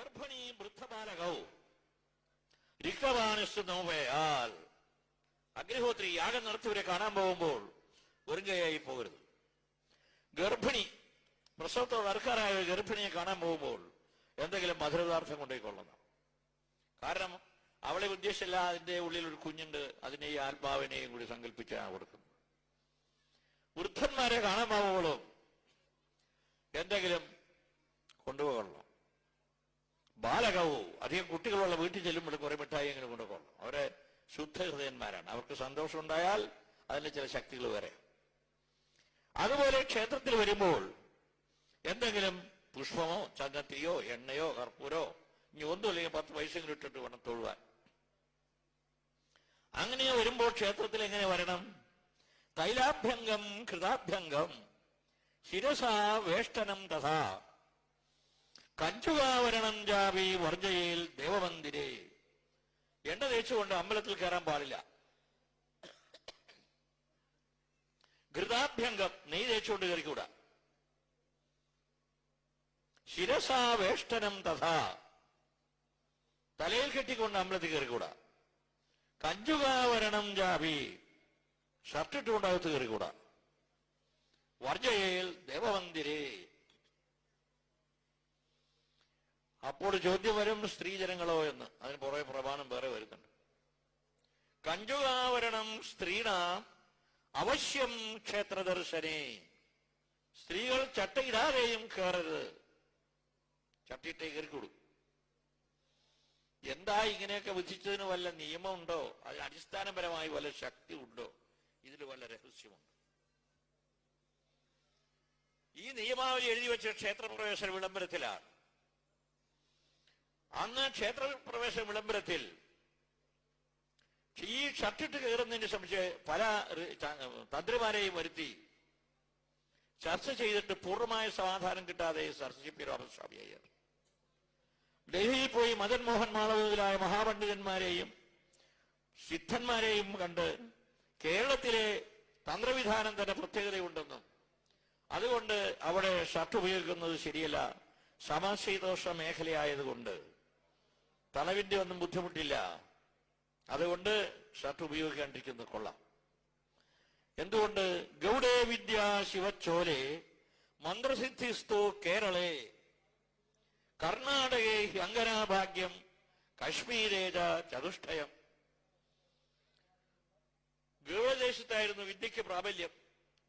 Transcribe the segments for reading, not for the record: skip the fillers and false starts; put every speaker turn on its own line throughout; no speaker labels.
ഗർഭിണി വൃദ്ധബാലകൗ രിക്തവാനസ്തു നോവയാൽ അഗ്നിഹോത്രി യാഗം നടത്തിയവരെ കാണാൻ പോകുമ്പോൾ ഒരുങ്ങയായി പോകരുത്. ഗർഭിണി, പ്രസവത്തോട് അടുക്കാറായ ഗർഭിണിയെ കാണാൻ പോകുമ്പോൾ എന്തെങ്കിലും മധുരപദാർത്ഥം കൊണ്ടുപോയിക്കൊള്ളണം. കാരണം അവളെ ഉദ്ദേശിച്ചില്ല, അതിന്റെ ഉള്ളിൽ ഒരു കുഞ്ഞുണ്ട്, അതിനെ ഈ ആത്മാവിനെയും കൂടി സങ്കല്പിച്ചാണ് കൊടുക്കുന്നത്. വൃദ്ധന്മാരെ കാണാൻ പോകുമ്പോഴും എന്തെങ്കിലും കൊണ്ടുപോകണം. ബാലകവും അധികം കുട്ടികളുള്ള വീട്ടിൽ ചെല്ലുമ്പോൾ കുറെ മിഠായി എങ്ങനെ കൊണ്ടുപോകണം. അവരെ ശുദ്ധ ഹൃദയന്മാരാണ്. അവർക്ക് സന്തോഷം ഉണ്ടായാൽ അതിന് ചില ശക്തികൾ വരെ. അതുപോലെ ക്ഷേത്രത്തിൽ വരുമ്പോൾ എന്തെങ്കിലും പുഷ്പമോ ചന്ദനത്തിയോ എണ്ണയോ കർപ്പൂരോ ഇനി ഒന്നും അല്ലെങ്കിൽ 10 പൈസയെങ്കിലും ഇട്ടിട്ട് വേണം തൊഴുവാൻ. അങ്ങനെ വരുമ്പോൾ ക്ഷേത്രത്തിൽ എങ്ങനെ വരണം? തൈലാഭ്യംഗം കൃതാഭ്യംഗം ശിരസാ വേഷ്ടനം തഥാ കഞ്ചുകാവരണം ജാവി വർജയിൽ ദേവമന്ദിരേ. എണ്ണ തേച്ചുകൊണ്ട് അമ്പലത്തിൽ കയറാൻ പാടില്ല. ഘൃതാഭ്യംഗം നെയ് തേച്ചുകൊണ്ട് കയറിക്കൂടാ. ശിരസാ വേഷ്ടനം തഥാ തലയിൽ കെട്ടിക്കൊണ്ട് അമ്പലത്തിൽ കയറിക്കൂടാ. കഞ്ചുകാവരണം ജാവി ഷർട്ടിട്ടുകൊണ്ട് അകത്ത് കയറിക്കൂടാ. വർജയിൽ ദേവമന്ദിരേ. അപ്പോൾ ചോദ്യം വരും, സ്ത്രീജനങ്ങളോ എന്ന്. അതിന് പുറകെ പ്രമാണം വേറെ വരുന്നുണ്ട്. കഞ്ചുകാവരണം സ്ത്രീണ അവശ്യം ക്ഷേത്രദർശനേ. സ്ത്രീകൾ ചട്ടയിടാതെയും കയറരുത്. ചട്ടിയിട്ടേ കയറിക്കൂടും. എന്താ ഇങ്ങനെയൊക്കെ വിധിച്ചതിന് വല്ല നിയമമുണ്ടോ? അതിന് അടിസ്ഥാനപരമായി വല്ല ശക്തി ഉണ്ടോ? ഇതിൽ വല്ല രഹസ്യമുണ്ടോ? ഈ നിയമാവലി എഴുതി വെച്ച ക്ഷേത്രപ്രവേശന വിളംബരത്തിലാണ്. അന്ന് ക്ഷേത്രപ്രവേശന വിളംബരത്തിൽ ഈ ഷർട്ടിട്ട് കയറുന്നതിനെ സംബന്ധിച്ച് പല തന്ത്രിമാരെയും വരുത്തി ചർച്ച ചെയ്തിട്ട് പൂർണ്ണമായ സമാധാനം കിട്ടാതെ സ്വാമി അയ്യർ ഡൽഹിയിൽ പോയി മദൻ മോഹൻ മാളവതിലായ മഹാപണ്ഡിതന്മാരെയും സിദ്ധന്മാരെയും കണ്ട് കേരളത്തിലെ തന്ത്രവിധാനം തന്നെ പ്രത്യേകതയുണ്ടെന്നും അതുകൊണ്ട് അവിടെ ഷർട്ട് ഉപയോഗിക്കുന്നത് ശരിയല്ല, സമശീതോഷ മേഖലയായതുകൊണ്ട് തലവിന്റെ ഒന്നും ബുദ്ധിമുട്ടില്ല, അതുകൊണ്ട് ഷർട്ട് ഉപയോഗിക്കാണ്ടിരിക്കുന്നത് കൊള്ളാം. എന്തുകൊണ്ട്? ഗൗഡേ വിദ്യ ശിവച്ചോലെ മന്ത്രസിദ്ധിസ്തു കേരളേ കർണാടകേ അങ്കനാഭാഗ്യം കശ്മീരേജ ചതുഷ്ടയം. ഗൗഡദേശത്തായിരുന്നു വിദ്യക്ക് പ്രാബല്യം,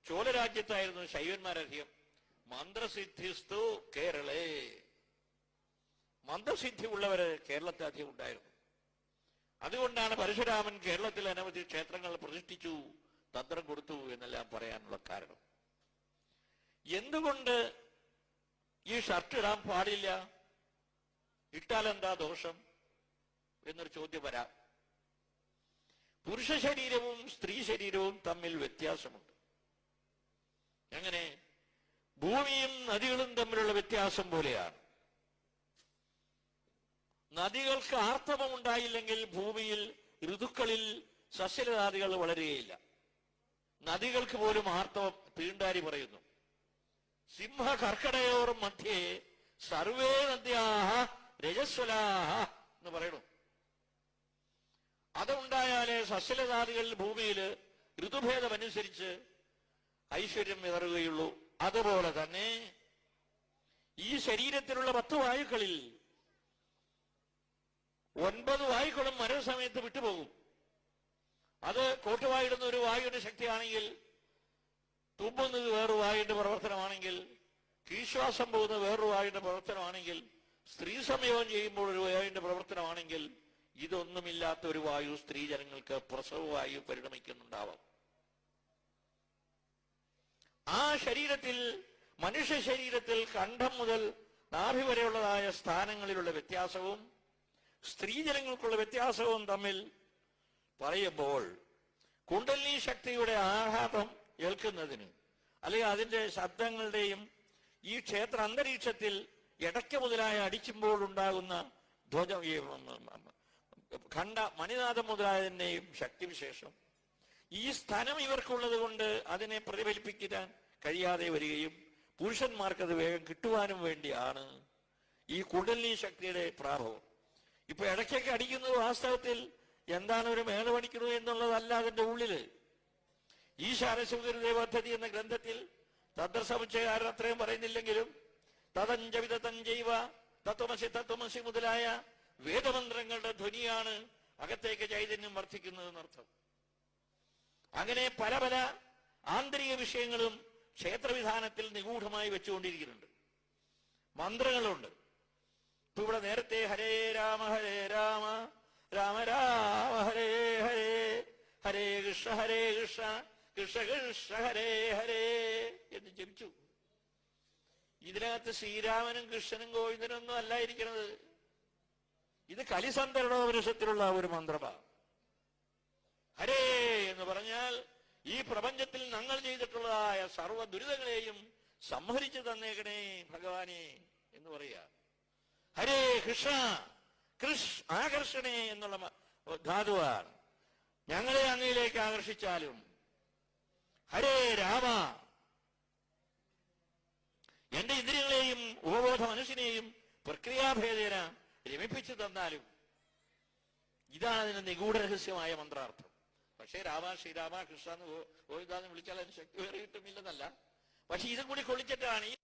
ചോളരാജ്യത്തായിരുന്നു ശൈവന്മാരധികം. മന്ത്രസിദ്ധിസ്തു കേരളേ, മന്ത്രസിദ്ധി ഉള്ളവര് കേരളത്തിൽ അധികം ഉണ്ടായിരുന്നു. അതുകൊണ്ടാണ് പരശുരാമൻ കേരളത്തിൽ അനവധി ക്ഷേത്രങ്ങൾ പ്രതിഷ്ഠിച്ചു, തന്ത്രം കൊടുത്തു എന്നെല്ലാം പറയാനുള്ള കാരണം. എന്തുകൊണ്ട് ഈ ഷർട്ട് ഇടാൻ പാടില്ല, ഇട്ടാൽ എന്താ ദോഷം എന്നൊരു ചോദ്യം വരാം. പുരുഷ ശരീരവും സ്ത്രീ ശരീരവും തമ്മിൽ വ്യത്യാസമുണ്ട്. എങ്ങനെ? ഭൂമിയും നദികളും തമ്മിലുള്ള വ്യത്യാസം പോലെയാണ്. നദികൾക്ക് ആർത്തവം ഉണ്ടായില്ലെങ്കിൽ ഭൂമിയിൽ ഋതുക്കളിൽ സസ്യലതാദികൾ വളരുകയില്ല. നദികൾക്ക് പോലും ആർത്തവം പീണ്ടാരി പറയുന്നു. സിംഹ കർക്കടയോർ മധ്യേ സർവേ നദ്യാഹ രജസ്വലാഹ എന്ന് പറയണു. അതുണ്ടായാലേ സസ്യലതാദികളിൽ ഭൂമിയിൽ ഋതുഭേദമനുസരിച്ച് ഐശ്വര്യം വിതറുകയുള്ളൂ. അതുപോലെ തന്നെ ഈ ശരീരത്തിലുള്ള 10 വായുക്കളിൽ 9 വായുക്കളും മരണസമയത്ത് വിട്ടുപോകും. അത് കോട്ടുവായിടുന്ന ഒരു വായുവിന്റെ ശക്തിയാണെങ്കിൽ, തുമ്മുന്നത് വേറൊരു വായുവിന്റെ പ്രവർത്തനമാണെങ്കിൽ, കീശ്വാസം പോകുന്നത് വേറൊരു വായുവിന്റെ പ്രവർത്തനമാണെങ്കിൽ, സ്ത്രീ സംയോഗം ചെയ്യുമ്പോൾ ഒരു വായുവിന്റെ പ്രവർത്തനമാണെങ്കിൽ, ഇതൊന്നുമില്ലാത്ത ഒരു വായു സ്ത്രീ ജനങ്ങൾക്ക് പ്രസവ വായു പരിണമിക്കുന്നുണ്ടാവാം. ആ ശരീരത്തിൽ, മനുഷ്യ ശരീരത്തിൽ കണ്ഠം മുതൽ നാഭി വരെയുള്ളതായ സ്ഥാനങ്ങളിലുള്ള വ്യത്യാസവും സ്ത്രീജനങ്ങൾക്കുള്ള വ്യത്യാസവും തമ്മിൽ പറയുമ്പോൾ കുണ്ടലിനി ശക്തിയുടെ ആഘാതം ഏൽക്കുന്നതിന്, അല്ലെങ്കിൽ അതിന്റെ ശബ്ദങ്ങളുടെയും ഈ ക്ഷേത്ര അന്തരീക്ഷത്തിൽ ഇടയ്ക്ക് മുതലായ അടിക്കുമ്പോൾ ഉണ്ടാകുന്ന ധ്വജം, ഖണ്ഡ മണിനാഥം മുതലായതിന്റെയും ശക്തിവിശേഷം ഈ സ്ഥലം ഇവർക്കുള്ളത് കൊണ്ട് അതിനെ പ്രതിഫലിപ്പിക്കാൻ കഴിയാതെ വരികയും പുരുഷന്മാർക്കത് വേഗം കിട്ടുവാനും വേണ്ടിയാണ് ഈ കുണ്ടലിനി ശക്തിയുടെ പ്രാഭവം. ഇപ്പൊ ഇടയ്ക്കൊക്കെ അടിക്കുന്നത് വാസ്തവത്തിൽ എന്താണ് ഒരു മേള പഠിക്കുന്നത് എന്നുള്ളതല്ല അതിന്റെ ഉള്ളില്. ഈ ശാരശുഗരുദയ പദ്ധതി എന്ന ഗ്രന്ഥത്തിൽ തദ്സമുച്ചയകാരൻ അത്രയും പറയുന്നില്ലെങ്കിലും തതഞ്ചവിതഞ്ചൈവ തത്വമസി തത്വമസി മുതലായ വേദമന്ത്രങ്ങളുടെ ധ്വനിയാണ് അകത്തേക്ക് ചൈതന്യം വർദ്ധിക്കുന്നതെന്നർത്ഥം. അങ്ങനെ പല പല ആന്തരിക വിഷയങ്ങളും ക്ഷേത്രവിധാനത്തിൽ നിഗൂഢമായി വെച്ചുകൊണ്ടിരിക്കുന്നുണ്ട്. മന്ത്രങ്ങളുണ്ട്. ഇപ്പൊ ഇവിടെ നേരത്തെ ഹരേ രാമ രാമ രാമ ഹരേ ഹരേ, ഹരേ കൃഷ്ണ കൃഷ്ണ കൃഷ്ണ ഹരേ ഹരേ എന്ന് ജപിച്ചു. ഇതിനകത്ത് ശ്രീരാമനും കൃഷ്ണനും ഗോവിന്ദനും ഒന്നും അല്ല ഇരിക്കുന്നത്. ഇത് കലിസന്തരണോപനിഷത്തിലുള്ള ഒരു മന്ത്രമാണ്. ഹരേ എന്ന് പറഞ്ഞാൽ ഈ പ്രപഞ്ചത്തിൽ ഞങ്ങൾ ചെയ്തിട്ടുള്ളതായ സർവ്വ ദുരിതങ്ങളെയും സംഹരിച്ചു തന്നേക്കണേ ഭഗവാനെ എന്ന് പറയുക. ഹരേ കൃഷ്ണ ആകർഷണേ എന്നുള്ള ധാതുവാണ്. ഞങ്ങളെ അങ്ങയിലേക്ക് ആകർഷിച്ചാലും. ഹരേ രാമ, എന്റെ ഇന്ദ്രിയങ്ങളെയും ഉപബോധ മനസ്സിനെയും പ്രക്രിയാഭേദേന രമിപ്പിച്ചു തന്നാലും. ഇതാണ് അതിന്റെ നിഗൂഢ രഹസ്യമായ മന്ത്രാർത്ഥം. പക്ഷേ രാമ ശ്രീരാമ കൃഷ്ണ എന്ന് ഗോവിന്ദാന്ന് വിളിച്ചാൽ അതിന് ശക്തി വേറെ കിട്ടുമില്ലെന്നല്ല. പക്ഷെ ഇതും കൂടി കൊള്ളിച്ചിട്ടാണ് ഈ